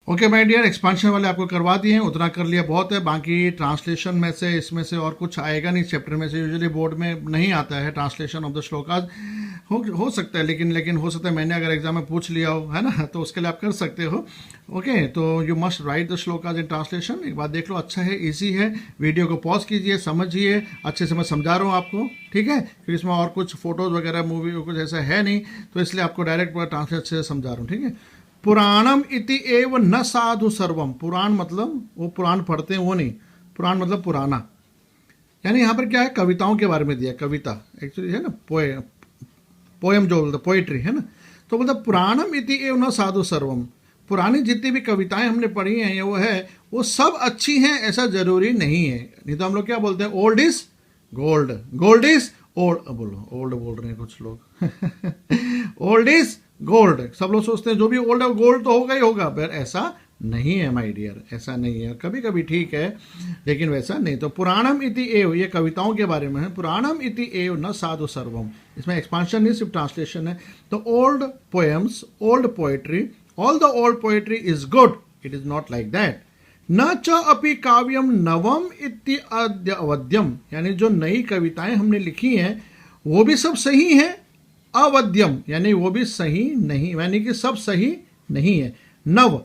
Okay my dear, expansion वाले आपको करवा दिए हैं, उतना कर लिया बहुत है। बाकी ट्रांसलेशन में से इसमें से और कुछ आएगा नहीं चैप्टर में से, यूजुअली बोर्ड में नहीं आता है ट्रांसलेशन ऑफ द श्लोकाज। हो सकता है, लेकिन हो सकता है मैंने अगर एग्जाम में पूछ लिया हो, है ना, तो उसके लिए आप कर सकते हो। ओके, तो you must write the श्लोकाज in translation. एक बार देख लो, अच्छा है, ईजी है। वीडियो को पॉज कीजिए, समझिए अच्छे से, मैं समझा रहा हूँ आपको, ठीक है, क्योंकि इसमें और कुछ फोटोज वगैरह मूवी कुछ ऐसा है नहीं, तो इसलिए आपको डायरेक्ट ट्रांसलेट से समझा रहा हूँ, ठीक है। पुराणम इति एव न साधु सर्वम। पुराण मतलब वो पुराण पढ़ते हैं वो नहीं, पुराण मतलब पुराना। यानी यहाँ पर क्या है, कविताओं के बारे में दिया, कविता एक्चुअली है ना, पोएम जो बोलते, पोइट्री है ना। तो मतलब पुराणम इति एव न साधु सर्वम, पुरानी जितनी भी कविताएं हमने पढ़ी हैं वो सब अच्छी हैं ऐसा जरूरी नहीं है। नहीं तो हम लोग क्या बोलते हैं, old is gold, gold is old, बोलो ओल्ड बोल रहे हैं कुछ लोग ओल्ड इज गोल्ड, सब लोग सोचते हैं जो भी ओल्ड है गोल्ड तो होगा ही होगा, पर ऐसा नहीं है माय डियर, ऐसा नहीं है। कभी कभी ठीक है लेकिन वैसा नहीं। तो पुराणम इति एव, ये कविताओं के बारे में है। पुराणम इति एव न साधु सर्वम, इसमें एक्सपांशन नहीं, सिर्फ ट्रांसलेशन है। तो old poems, old poetry, all the old poetry is good, it is not like that. न च अपि काव्यम नवम इति अवध्यम, यानी जो नई कविताएं हमने लिखी हैं वो भी सब सही हैं, अवध्यम यानी वो भी सही नहीं, यानी कि सब सही नहीं है। नव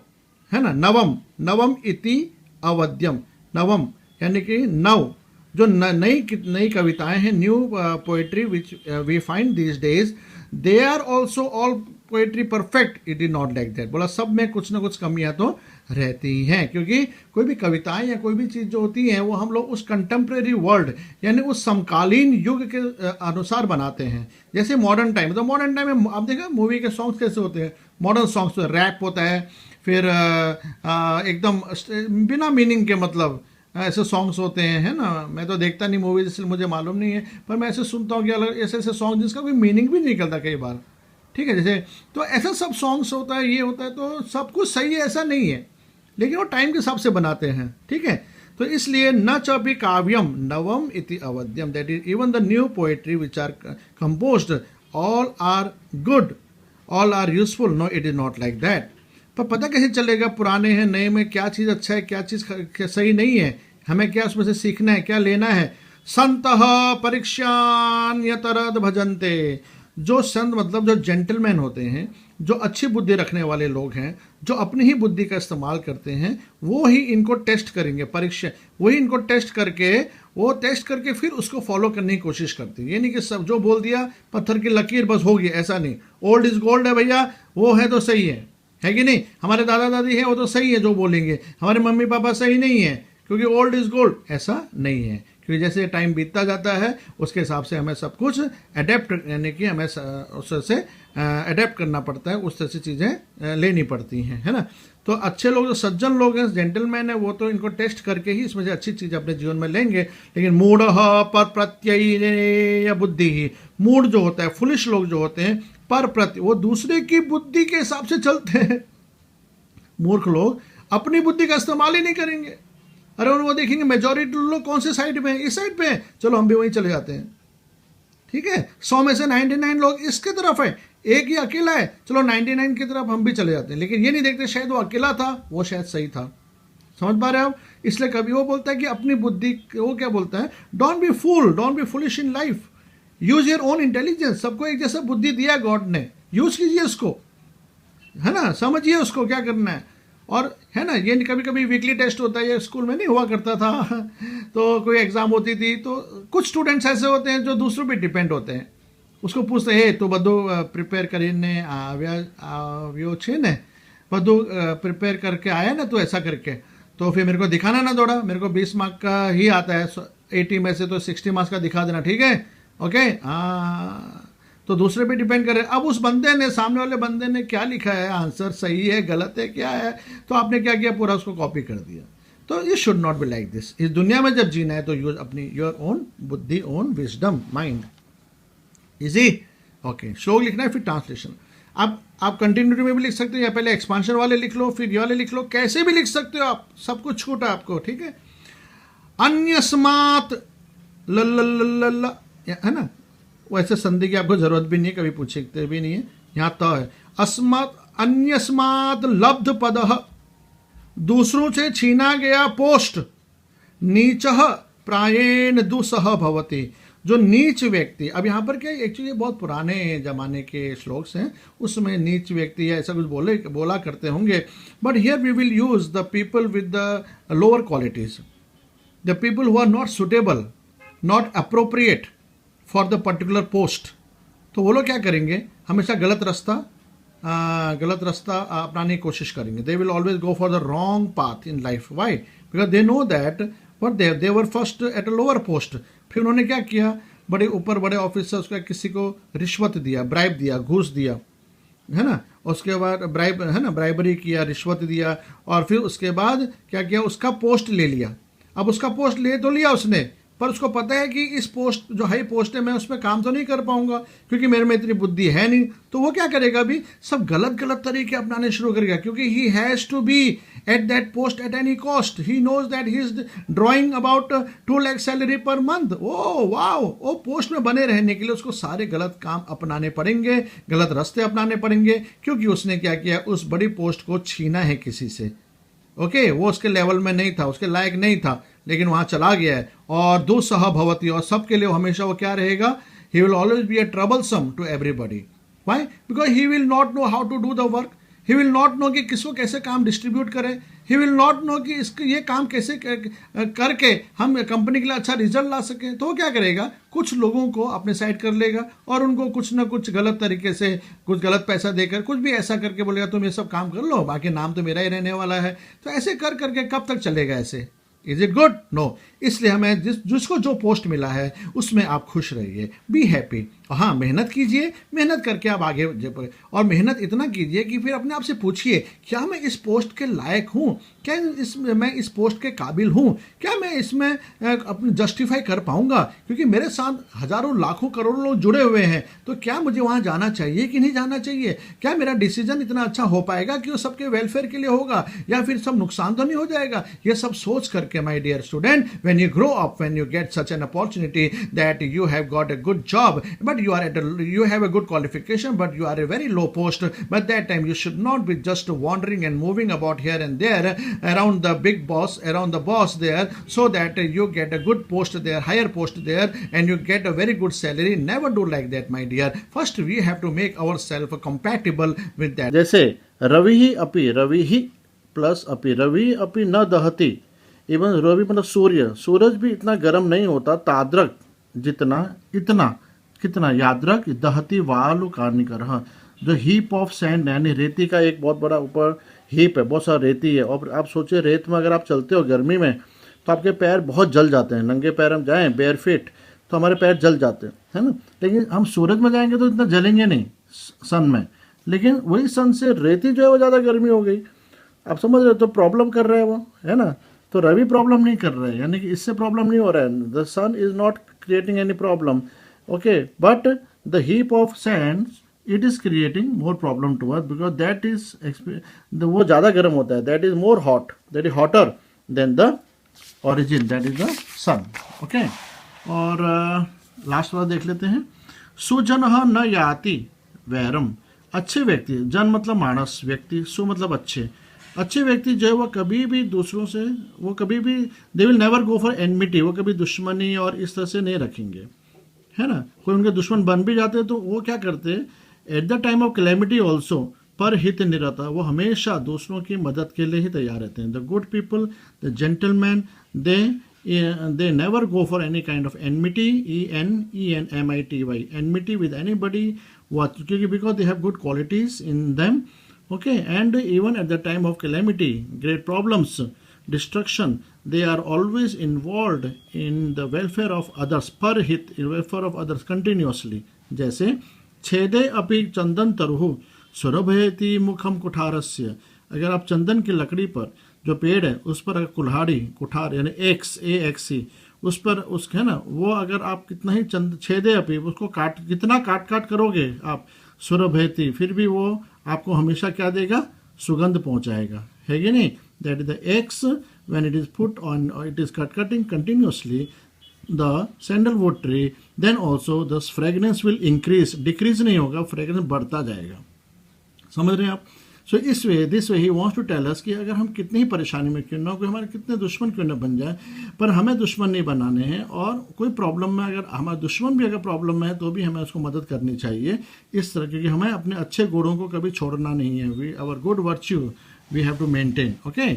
है ना, नवम, नवम इति अवध्यम, नवम यानी कि नव, जो नई कविताएं हैं, new poetry which we find these days, they are also all poetry perfect, it is not like that. बोला सब में कुछ ना कुछ कमियां तो रहती हैं, क्योंकि कोई भी कविताएं या कोई भी चीज जो होती है वो हम लोग उस कंटेम्प्रेरी वर्ल्ड यानी उस समकालीन युग के अनुसार बनाते हैं। जैसे मॉडर्न टाइम, तो मॉडर्न टाइम में आप देखा मूवी के सॉन्ग्स कैसे होते हैं, मॉडर्न सॉन्ग्स तो रैप होता है, फिर एकदम बिना मीनिंग के, मतलब ऐसे सॉन्ग्स होते हैं, है ना। मैं तो देखता नहीं मूवीज इसलिए मुझे मालूम नहीं है, पर मैं ऐसे सुनता हूँ कि अलग ऐसे ऐसे सॉन्ग जिसका कोई मीनिंग भी नहीं निकलता कई बार, ठीक है। जैसे तो ऐसा सब सॉन्ग्स होता है, ये होता है, तो सब कुछ सही है ऐसा नहीं है, लेकिन वो टाइम के हिसाब से बनाते हैं, ठीक है। तो इसलिए न चापि काव्यम नवम इति अवध्यम, that is even the new poetry which are composed all are good, all are useful, no it is not like that. पर पता कैसे चलेगा पुराने हैं नए में क्या चीज़ अच्छा है क्या चीज़ सही नहीं है, हमें क्या उसमें से सीखना है, क्या लेना है। संतः परीक्षान यतरद भजन्ते, जो संत मतलब जो जेंटलमैन होते हैं, जो अच्छी बुद्धि रखने वाले लोग हैं, जो अपनी ही बुद्धि का इस्तेमाल करते हैं, वो ही इनको टेस्ट करेंगे, परीक्षा वही इनको टेस्ट करके फिर उसको फॉलो करने की कोशिश करते हैं। ये नहीं कि सब जो बोल दिया पत्थर की लकीर बस होगी, ऐसा नहीं। ओल्ड इज गोल्ड है भैया, वो है तो सही है कि नहीं। हमारे दादा दादी है वो तो सही है जो बोलेंगे, हमारे मम्मी पापा सही नहीं है, क्योंकि ओल्ड इज गोल्ड ऐसा नहीं है। क्योंकि जैसे टाइम बीतता जाता है उसके हिसाब से हमें सब कुछ अडेप्ट, यानी कि हमें उससे अडेप्ट करना पड़ता है, उस तरह से चीज़ें लेनी पड़ती हैं, है ना। तो अच्छे लोग जो सज्जन लोग हैं, जेंटलमैन है, वो तो इनको टेस्ट करके ही इसमें से अच्छी चीज़ अपने जीवन में लेंगे। लेकिन मूढ़ पर प्रत्यय या बुद्धि ही, मूढ़ जो होता है, फुलिश लोग जो होते हैं, पर प्रत्य वो दूसरे की बुद्धि के हिसाब से चलते हैं। मूर्ख लोग अपनी बुद्धि का इस्तेमाल ही नहीं करेंगे। अरे वो देखेंगे मेजॉरिटी लोग कौन से साइड पे हैं, इस साइड पे हैं, चलो हम भी वहीं चले जाते हैं, ठीक है। 100 में से 99 लोग इसके तरफ है, एक ही अकेला है, चलो 99 की तरफ हम भी चले जाते हैं। लेकिन ये नहीं देखते शायद वो अकेला था, वो शायद सही था। समझ पा रहे हो आप। इसलिए कभी वो बोलता है कि अपनी बुद्धि, वो क्या बोलता है, don't be fool, don't be foolish in life, use your own intelligence. सबको एक जैसा बुद्धि दिया गॉड ने, यूज कीजिए उसको, है ना, समझिए उसको क्या करना है। और है ना, ये कभी कभी वीकली टेस्ट होता है, ये स्कूल में नहीं हुआ करता था तो कोई एग्जाम होती थी, तो कुछ स्टूडेंट्स ऐसे होते हैं जो दूसरों पे डिपेंड होते हैं। उसको पूछते हैं तो बधु प्रिपेयर કરીને આવ્યો છે ने, बधु प्रिपेयर करके आया ना तो ऐसा करके, तो फिर मेरे को दिखाना ना थोड़ा, मेरे को 20 मार्क का ही आता है, 80 में से तो 60 मार्क्स का दिखा देना, ठीक है, ओके। हाँ, तो दूसरे पे डिपेंड करे। अब उस बंदे ने, सामने वाले बंदे ने क्या लिखा है, आंसर सही है गलत है क्या है, तो आपने क्या किया, पूरा उसको कॉपी कर दिया। तो ये should not be like this. इस दुनिया में जब जीना है तो यूज अपनी योर ओन बुद्धि, own wisdom, mind. Easy, okay. श्लोक लिखना है, फिर ट्रांसलेशन। अब आप कंटिन्यूटी में भी लिख सकते हो, या पहले एक्सपांशन वाले लिख लो, फिर ये वाले लिख लो, कैसे भी लिख सकते हो आप, सब कुछ छूट है आपको, ठीक है। अन्यस्मात् ल, है ना, वैसे संधि की आपको जरूरत भी नहीं है, कभी पूछते भी नहीं है, यहाँ तो है। अस्मात् अन्यस्मात् लब्ध पदः, दूसरों से छीना गया पोस्ट नीचः प्रायेण दुसह भवति। जो नीच व्यक्ति, अब यहाँ पर क्या एक्चुअली बहुत पुराने जमाने के श्लोक्स हैं, उसमें नीच व्यक्ति या ऐसा कुछ बोला करते होंगे, but here we will use the people with the lower qualities, the people who are not suitable, not appropriate for the particular post. तो वो लोग क्या करेंगे, हमेशा गलत रास्ता अपनाने की कोशिश करेंगे। They will always go for the wrong path in life. Why? Because they know that but they were first at a lower post. फिर उन्होंने क्या किया, बड़े ऑफिसर्स का किसी को रिश्वत दिया, ब्राइब दिया, घूस दिया, है ना, उसके बाद ब्राइबरी किया, रिश्वत दिया, और फिर उसके बाद क्या किया, उसका पोस्ट ले लिया। अब उसका पोस्ट ले तो लिया उसने, पर उसको पता है कि इस पोस्ट जो हाई पोस्ट है मैं उस पर काम तो नहीं कर पाऊंगा क्योंकि मेरे में इतनी बुद्धि है नहीं। तो वो क्या करेगा, अभी सब गलत तरीके अपनाने शुरू करेगा, क्योंकि he has to be at that post at any cost. He knows that he is drawing about 2 lakh salary per month. Oh wow, वो पोस्ट में बने रहने के लिए उसको सारे गलत काम अपनाने पड़ेंगे, गलत रास्ते अपनाने पड़ेंगे, क्योंकि उसने क्या किया, उस बड़ी पोस्ट को छीना है किसी से। ओके, वो उसके लेवल में नहीं था, उसके लायक नहीं था, लेकिन वहां चला गया है। और दुसह भवति, और सबके लिए हमेशा वो क्या रहेगा, he will always be a troublesome to everybody. Why? Because he will not know how to do the work. He will not know कि किसको कैसे काम डिस्ट्रीब्यूट करें। ही विल नॉट नो कि इसके ये काम कैसे करके हम कंपनी के लिए अच्छा रिजल्ट ला सकें। तो वो क्या करेगा, कुछ लोगों को अपने साइड कर लेगा और उनको कुछ ना कुछ गलत तरीके से, कुछ गलत पैसा देकर, कुछ भी ऐसा करके बोलेगा तुम ये सब काम कर लो, बाकी नाम तो मेरा ही रहने वाला है। तो ऐसे कर करके कब तक चलेगा ऐसे? Is it good? नो। इसलिए हमें जिसको जो पोस्ट मिला है उसमें आप खुश रहिए, बी हैप्पी। हाँ, मेहनत कीजिए, मेहनत करके आप आगे, और मेहनत इतना कीजिए कि फिर अपने आप से पूछिए, क्या मैं इस पोस्ट के लायक हूँ? क्या मैं इस पोस्ट के काबिल हूँ? क्या मैं इसमें अपने जस्टिफाई कर पाऊंगा? क्योंकि मेरे साथ हजारों लाखों करोड़ों लोग जुड़े हुए हैं, तो क्या मुझे वहाँ जाना चाहिए कि नहीं जाना चाहिए? क्या मेरा डिसीजन इतना अच्छा हो पाएगा कि वो सबके वेलफेयर के लिए होगा, या फिर सब नुकसान तो नहीं हो जाएगा? ये सब सोच करके my dear student, when you grow up, when you get such an opportunity that you have got a good job, but you have a good qualification, but you are a very low post, but that time you should not be just wandering and moving about here and there around the big boss, around the boss there, so that you get a good post there, higher post there, and you get a very good salary. Never do like that, my dear. First we have to make ourselves compatible with that. जैसे रवि ही plus अपि, रवि अपि न दहति। Even Ravi मतलब सूरज भी इतना गर्म नहीं होता, ताद्रक जितना, इतना कितना, याद्रक दहती वालु कार्निकर। हाँ, जो हीप ऑफ सैंड, यानी रेती का एक बहुत बड़ा ऊपर हीप है, बहुत सारा रेती है, और आप सोचिए रेत में अगर आप चलते हो गर्मी में तो आपके पैर बहुत जल जाते हैं। नंगे पैर हम जाएं बेयर फिट तो हमारे पैर जल जाते हैं, है ना। लेकिन हम सूरज में जाएंगे तो इतना जलेंगे नहीं सन में, लेकिन वही सन से रेती जो है वो ज़्यादा गर्मी हो गई। आप समझ रहे हो? तो प्रॉब्लम कर रहे हैं वो, है ना। तो रवि प्रॉब्लम नहीं कर रहे हैं, यानी कि इससे प्रॉब्लम नहीं हो रहा है। The sun is not creating any problem, okay, but the heap of sand it is creating more problem to us because that is वो ज़्यादा गर्म होता है, that is more hot, that is hotter than the origin, that is the sun. okay, और last वाला देख लेते हैं। सुजनः न याति वैरम। अच्छे व्यक्ति, जन मतलब मानस, व्यक्ति, सु मतलब अच्छे व्यक्ति जो है वो कभी भी दूसरों से, वो कभी भी, they will never go for enmity, वो कभी दुश्मनी और इस तरह से नहीं रखेंगे, है ना। कोई उनके दुश्मन बन भी जाते हैं तो वो क्या करते हैं, eight the time of calamity also, पर हित निरता, वो हमेशा दूसरों की मदद के लिए ही तैयार रहते हैं। The good people, the gentleman, they never go for any kind of enmity, ENENMITY, enmity with anybody, क्योंकि because they have good qualities in them. Okay, and even at the time of calamity, great problems, destruction, they are always involved in the welfare of others, परहित, in welfare of others continuously। जैसे छेदे अपि चंदन तरुहु सुरभयति मुखम कुठारस्य। अगर आप चंदन की लकड़ी पर, जो पेड़ है उस पर अगर कुठार यानी AXE उस पर, उसके, है ना, वो अगर आप कितना ही छेदे अपि, उसको कितना काट करोगे आप, सुरभयति, फिर भी वो आपको हमेशा क्या देगा, सुगंध पहुंचाएगा, है कि नहीं। That is the X, when it is put on, or it is cutting continuously the sandalwood tree, then also the fragrance will increase, decrease नहीं होगा, fragrance बढ़ता जाएगा। समझ रहे हैं आप? So this way he wants to tell us कि अगर हम कितनी ही परेशानी में क्यों ना हो, हमारे कितने दुश्मन क्यों ना बन जाए, पर हमें दुश्मन नहीं बनाने हैं। और कोई प्रॉब्लम में अगर हमारा दुश्मन भी अगर प्रॉब्लम में है तो भी हमें उसको मदद करनी चाहिए इस तरह, क्योंकि हमें अपने अच्छे गुणों को कभी छोड़ना नहीं है। We our good virtue we have to maintain. Okay.